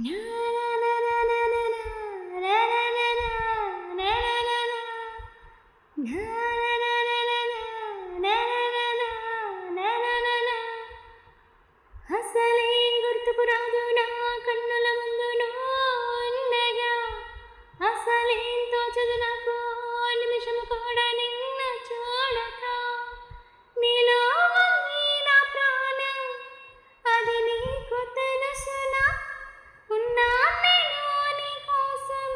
నా నా నా నా నా నా నా నా నా నా నా నా అసలేం గుర్తుకు రాదు నా కన్నుల ముందు ఉండగా, అసలేం తోచదు నాకు నిమిషము కూడా నిన్ను చూడక. నీలో ఉంది నా ప్రాణం, అది నీకు తెలుసునా? ఉన్నా నేను నీ కోసం,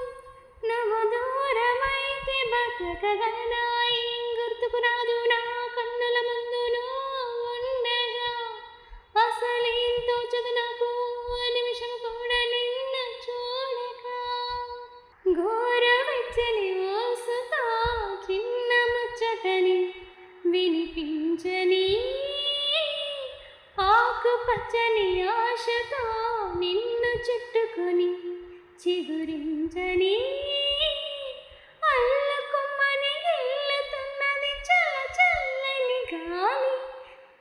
నువ్వు దూరమైతే బతకగలనా? ఏం గుర్తుకు రాదు నా కన్నుల ముందు ఉండగా, అసలేం తోచదు నాకు నిమిషం కూడా నిన్ను చూడక. గోరవెచ్చని ఊసుతో చిన్న ముచ్చటని వినిపించని, ఆకుపచ్చని ఆశతో నిన్ను చుట్టుకొని చిగురించని, అల్లుకుమ్మని గిల్లుతున్నది చల్ల చల్లని గాలి.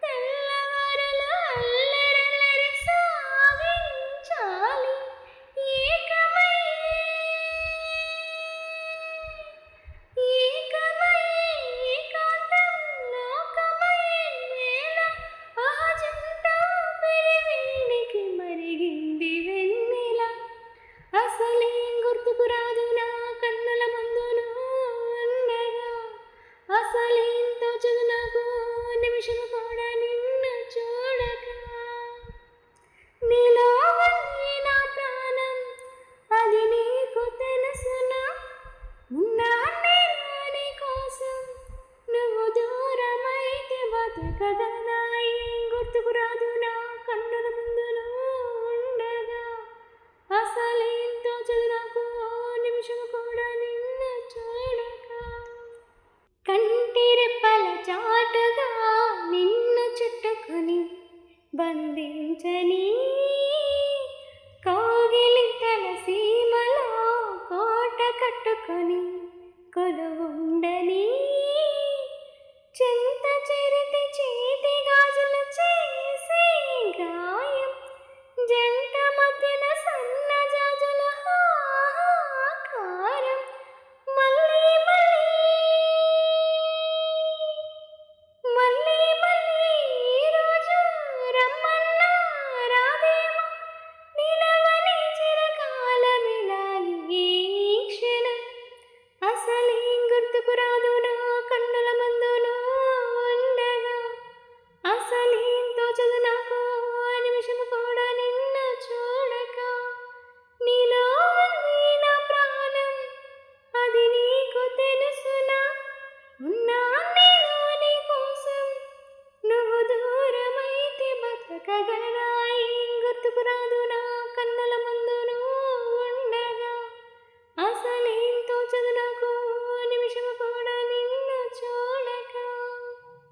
తెల్లవారల అల్లరల్లరి సాగించాలి ఏకమై ఏకాంతం లోకమై వేళ. ఆ జంట పిరివీనికి మరిగింది వెన్నెల. అసలేం గుర్తుకు రాదు నా కన్నుల ముందు ఉండగా, అసలేం తోచదు నాకు నిమిషము కూడా నిన్ను చూడక. నీలో ఉంది నా ప్రాణం, అది నీకు తెలుసునా? ఉన్నా నేను నీ కోసం, నువ్వు దూరమైతే బతకగలనా? ఏం గుర్తుకు రాదు నా కన్నుల ముందు ఉండగా, అసలేం తోచదు నాకు నిమిషము కూడా నిన్ను చూడక. కంటి రెప్పల చాటుగా నిన్ను చుట్టుకొని బంధించని, కౌగిలింతల సీమలో కోట కట్టుకొని కొలువుండని, చెంత చెరితి చేతి గాజులు చేసే గాయం, జంట మధ్యన సన్న జాజుల హాహాకారం. మళ్ళీ మళ్ళీ మళ్ళీ ఈ రోజు రమ్మన్నా రాదేమో, నిలవని చిరకాలమిలాగి ఈ క్షణం. అసలేం గుర్తుకు రాదు నా కన్నుల ముందు ఉండగా, అసలేం తోచదు నాకు నిమిషము కూడా నిన్ను చూడక. నీలో ఉంది నా ప్రాణం, అది నీకు తెలుసునా? ఉన్నా నేను నీ కోసం, నువ్వు దూరమైతే బతకగలనా?